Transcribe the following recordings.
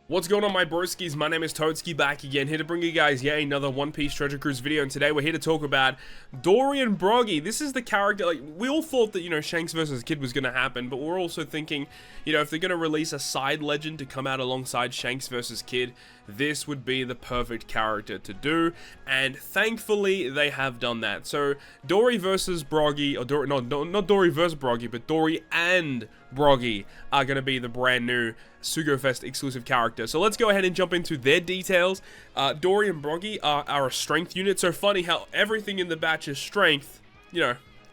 What's going on, my broskiis? My name is Toadski, back again, here to bring you guys yet another One Piece Treasure Cruise video, and today we're here to talk about DORRY Broggy. This is the character, like, we all thought that, Shanks versus Kid was going to happen, but we're also thinking, if they're going to release a side legend to come out alongside Shanks versus Kid, this would be the perfect character to do, and thankfully, they have done that. So, DORRY versus Broggy, or not DORRY versus Broggy, but DORRY and Broggy are going to be the brand new Sugo-Fest exclusive character. So let's go ahead and jump into their details. DORRY and Broggy are a strength unit. So funny how everything in the batch is strength,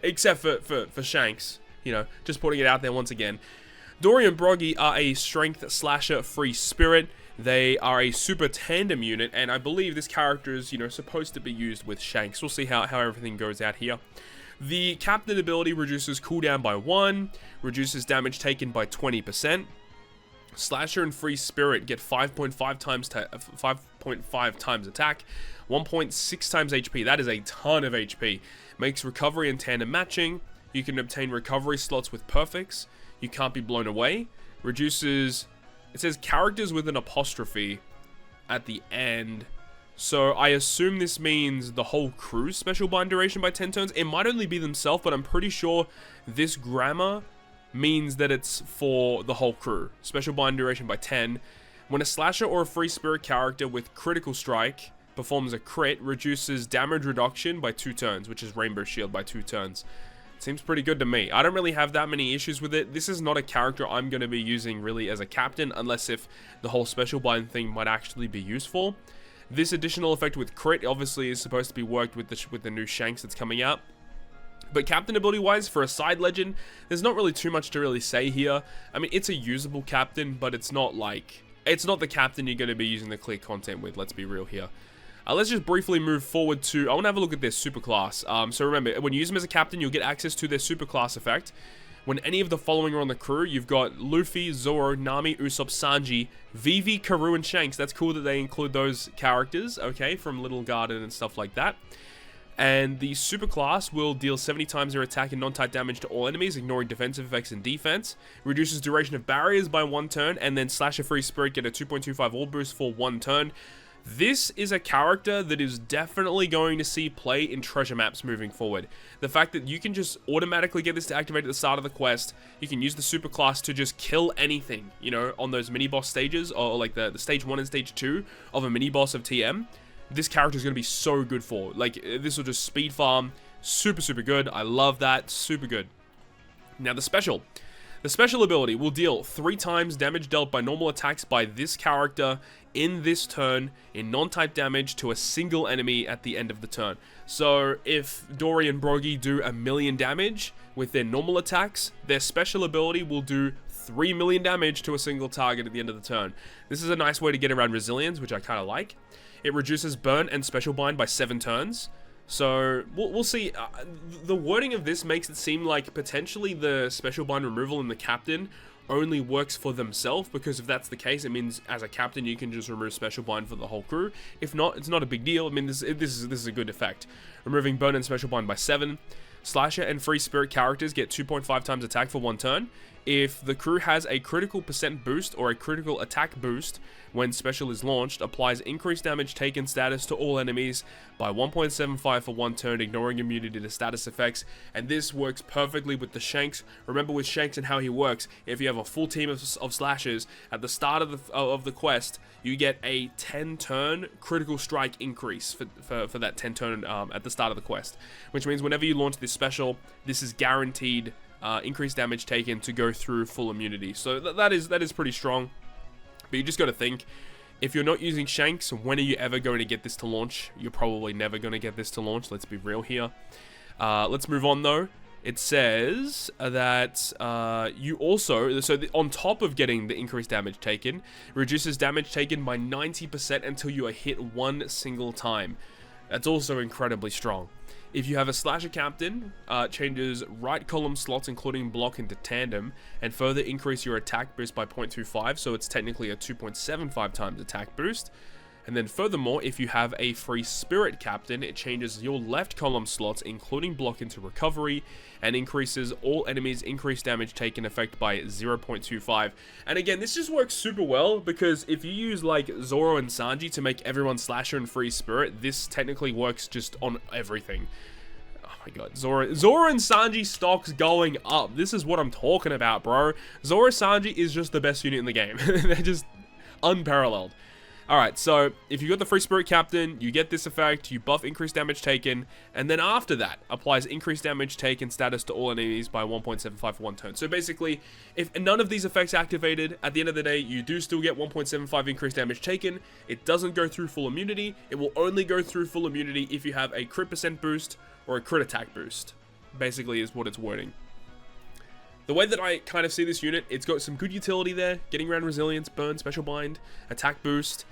except for Shanks. Just putting it out there once again. DORRY and Broggy are a strength slasher free spirit. They are a super tandem unit, and I believe this character is, supposed to be used with Shanks. We'll see how everything goes out here. The captain ability reduces cooldown by 1, reduces damage taken by 20%. Slasher and Free Spirit get 5.5 times attack, 1.6 times HP. That is a ton of HP. Makes recovery and tandem matching. You can obtain recovery slots with perfects. You can't be blown away. Reduces, it says characters with an apostrophe at the end. So I assume this means the whole crew's special bind duration by 10 turns. It might only be themselves, but I'm pretty sure this grammar means that it's for the whole crew. Special bind duration by 10. When a slasher or a free spirit character with critical strike performs a crit, reduces damage reduction by 2 turns, which is Rainbow Shield by 2 turns. Seems pretty good to me. I don't really have that many issues with it. This is not a character I'm going to be using really as a captain, unless if the whole special bind thing might actually be useful. This additional effect with crit obviously is supposed to be worked with the new Shanks that's coming out. But captain ability wise, for a side legend, there's not really too much to really say here. I mean, it's a usable captain, but it's not the captain you're going to be using the clear content with, let's be real here. Let's just briefly move forward to, I want to have a look at their superclass. So remember, when you use them as a captain, you'll get access to their superclass effect. When any of the following are on the crew, you've got Luffy, Zoro, Nami, Usopp, Sanji, Vivi, Karoo, and Shanks. That's cool that they include those characters, okay, from Little Garden and stuff like that. And the superclass will deal 70 times their attack and non-type damage to all enemies, ignoring defensive effects and defense. Reduces duration of barriers by 1 turn, and then Slasher Free Spirit get a 2.25 all boost for 1 turn. This is a character that is definitely going to see play in treasure maps moving forward. The fact that you can just automatically get this to activate at the start of the quest, you can use the superclass to just kill anything, on those mini-boss stages, or like the stage 1 and stage 2 of a mini-boss of TM. This character is going to be so good for. Like, this will just speed farm. Super, super good. I love that. Super good. Now, the special. The special ability will deal 3 times damage dealt by normal attacks by this character in this turn in non-type damage to a single enemy at the end of the turn. So, if DORRY and Broggy do 1,000,000 damage with their normal attacks, their special ability will do 3,000,000 damage to a single target at the end of the turn. This is a nice way to get around resilience, which I kind of like. It reduces burn and special bind by 7 turns. So, we'll see. The wording of this makes it seem like potentially the special bind removal in the captain only works for themselves, because if that's the case, it means as a captain you can just remove special bind for the whole crew. If not, it's not a big deal. I mean, this is a good effect. Removing burn and special bind by 7. Slasher and free spirit characters get 2.5 times attack for 1 turn. If the crew has a critical percent boost or a critical attack boost when special is launched, applies increased damage taken status to all enemies by 1.75 for 1 turn, ignoring immunity to status effects. And this works perfectly with the Shanks. Remember, with Shanks and how he works, if you have a full team of slashers at the start of the quest, you get a 10 turn critical strike increase for that 10 turn at the start of the quest, which means whenever you launch this special, this is guaranteed increased damage taken to go through full immunity. So that is pretty strong. But you just got to think, if you're not using Shanks, when are you ever going to get this to launch? You're probably never going to get this to launch. Let's be real here. Let's move on though. It says that you also, on top of getting the increased damage taken, reduces damage taken by 90% until you are hit 1 single time. That's also incredibly strong. If you have a slasher captain, changes right column slots including block into tandem, and further increase your attack boost by 0.25, so it's technically a 2.75 times attack boost. And then furthermore, if you have a free spirit captain, it changes your left column slots, including block, into recovery, and increases all enemies' increased damage taken effect by 0.25. And again, this just works super well, because if you use like Zoro and Sanji to make everyone slasher and free spirit, this technically works just on everything. Oh my god, Zoro and Sanji stocks going up. This is what I'm talking about, bro. Zoro Sanji is just the best unit in the game. They're just unparalleled. Alright, so if you got the free spirit captain, you get this effect, you buff increased damage taken, and then after that, applies increased damage taken status to all enemies by 1.75 for 1 turn. So basically, if none of these effects activated, at the end of the day, you do still get 1.75 increased damage taken. It doesn't go through full immunity. It will only go through full immunity if you have a crit percent boost or a crit attack boost. Basically is what it's wording. The way that I kind of see this unit, it's got some good utility there, getting around resilience, burn, special bind, attack boost.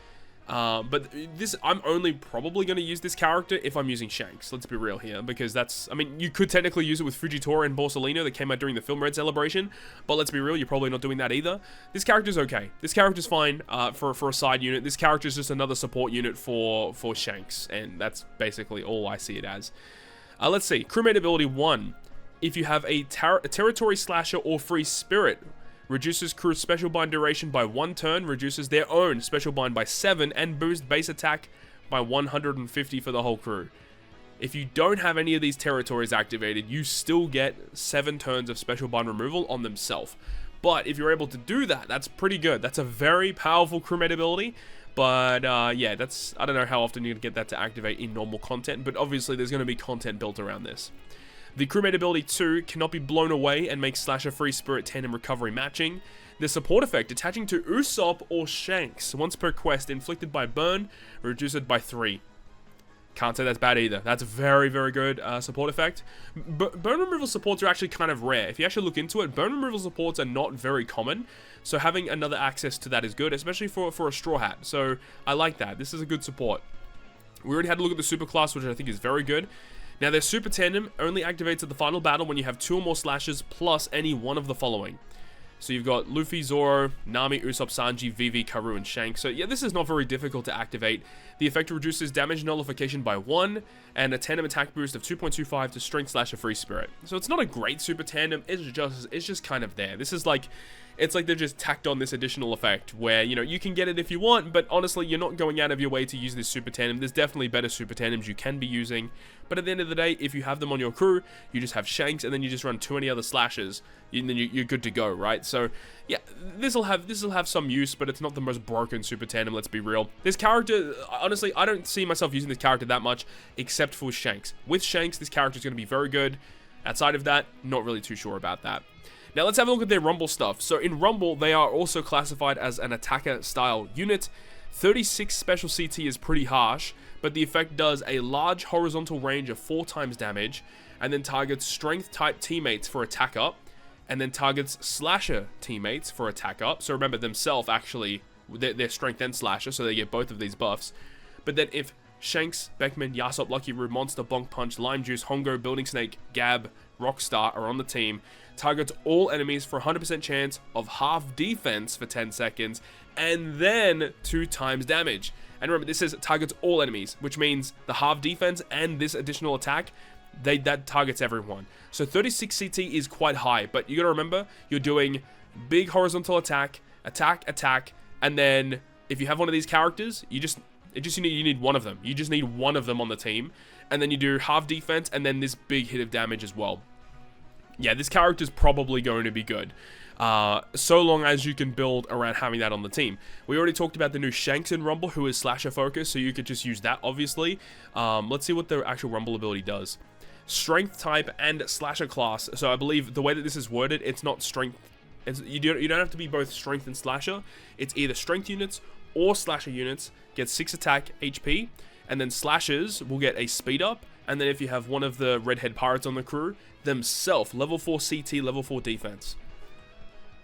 But this, I'm only probably going to use this character if I'm using Shanks. Let's be real here, because that's, I mean, you could technically use it with Fujitora and Borsalino that came out during the Film Red celebration, but let's be real, you're probably not doing that either. This character's okay. This character's fine for a side unit. This character's just another support unit for Shanks, and that's basically all I see it as. Let's see, crewmate ability 1. If you have a territory slasher or free spirit, reduces crew's special bind duration by 1 turn, reduces their own special bind by 7, and boosts base attack by 150 for the whole crew. If you don't have any of these territories activated, you still get 7 turns of special bind removal on themselves. But if you're able to do that, that's pretty good. That's a very powerful crewmate ability. But yeah, that's, I don't know how often you're going to get that to activate in normal content, but obviously there's going to be content built around this. The crewmate ability 2 cannot be blown away and makes slasher free spirit 10 and recovery matching. The support effect attaching to Usopp or Shanks once per quest inflicted by burn, reduce it by 3. Can't say that's bad either. That's a very, very good support effect. Burn removal supports are actually kind of rare. If you actually look into it, burn removal supports are not very common. So having another access to that is good, especially for a Straw Hat. So I like that. This is a good support. We already had a look at the super class, which I think is very good. Now, their Super Tandem only activates at the final battle when you have 2 or more slashes plus any one of the following. So you've got Luffy, Zoro, Nami, Usopp, Sanji, Vivi, Karoo, and Shanks. So yeah, this is not very difficult to activate. The effect reduces damage nullification by 1, and a tandem attack boost of 2.25 to Strength Slasher Free Spirit. So it's not a great Super Tandem, it's just kind of there. This is like, it's like they've just tacked on this additional effect where, you know, you can get it if you want, but honestly, you're not going out of your way to use this Super Tandem. There's definitely better Super Tandems you can be using, but at the end of the day, if you have them on your crew, you just have Shanks, and then you just run 20 other slashes, and then you're good to go, right? So, yeah, this'll have some use, but it's not the most broken Super Tandem, let's be real. This character, honestly, I don't see myself using this character that much, except for Shanks. With Shanks, this character is going to be very good. Outside of that, not really too sure about that. Now let's have a look at their Rumble stuff. So in Rumble, they are also classified as an attacker-style unit. 36 special CT is pretty harsh, but the effect does a large horizontal range of 4 times damage, and then targets strength-type teammates for attack up, and then targets slasher teammates for attack up. So remember, themselves actually, they're strength and slasher, so they get both of these buffs. But then if Shanks, Beckman, Yasop, Lucky Roo, Monster, Bonk Punch, Lime Juice, Hongo, Building Snake, Gab, Rockstar are on the team, targets all enemies for a 100% chance of half defense for 10 seconds, and then 2 times damage. And remember, this says targets all enemies, which means the half defense and this additional attack, that targets everyone. So 36 CT is quite high, but you gotta remember, you're doing big horizontal attack, attack, and then if you have one of these characters, you need one of them. You just need one of them on the team, and then you do half defense, and then this big hit of damage as well. Yeah, this character is probably going to be good, so long as you can build around having that on the team. We already talked about the new Shanks in Rumble, who is slasher focused, so you could just use that, obviously. Let's see what the actual Rumble ability does. Strength type and slasher class. So I believe the way that this is worded, it's not strength. You don't have to be both strength and slasher. It's either strength units or slasher units get 6 attack HP, and then slashers will get a speed up, and then if you have one of the redhead pirates on the crew, themselves, level 4 CT, level 4 defense.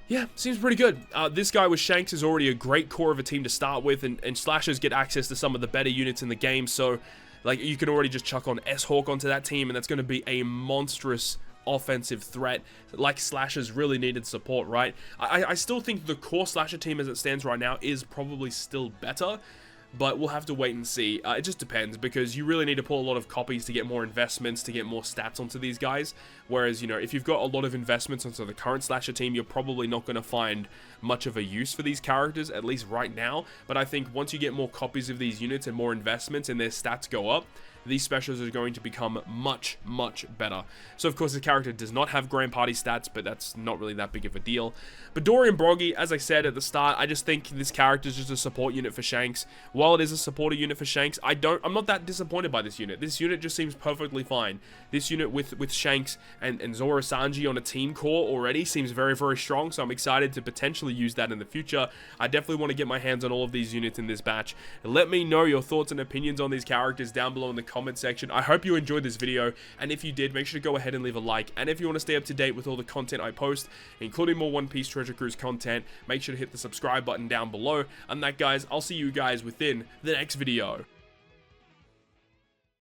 Yeah, seems pretty good. This guy with Shanks is already a great core of a team to start with, and slashers get access to some of the better units in the game, so like you can already just chuck on S-Hawk onto that team, and that's going to be a monstrous offensive threat. Like slashers really needed support, right? I still think the core slasher team as it stands right now is probably still better, but we'll have to wait and see. It just depends, because you really need to pull a lot of copies to get more investments, to get more stats onto these guys. Whereas, you know, if you've got a lot of investments onto the current slasher team, you're probably not going to find much of a use for these characters, at least right now. But I think once you get more copies of these units and more investments and their stats go up, these specials are going to become much, much better. So, of course, the character does not have Grand Party stats, but that's not really that big of a deal. But Dorry and Broggy, as I said at the start, I just think this character is just a support unit for Shanks. While it is a supporter unit for Shanks, I'm not that disappointed by this unit. This unit just seems perfectly fine. This unit with Shanks and Zora Sanji on a team core already seems very, very strong, so I'm excited to potentially use that in the future. I definitely want to get my hands on all of these units in this batch. Let me know your thoughts and opinions on these characters down below in the comment section. I hope you enjoyed this video, and if you did, make sure to go ahead and leave a like. And if you want to stay up to date with all the content I post, including more One Piece Treasure Cruise content, make sure to hit the subscribe button down below. And that, guys, I'll see you guys within the next video.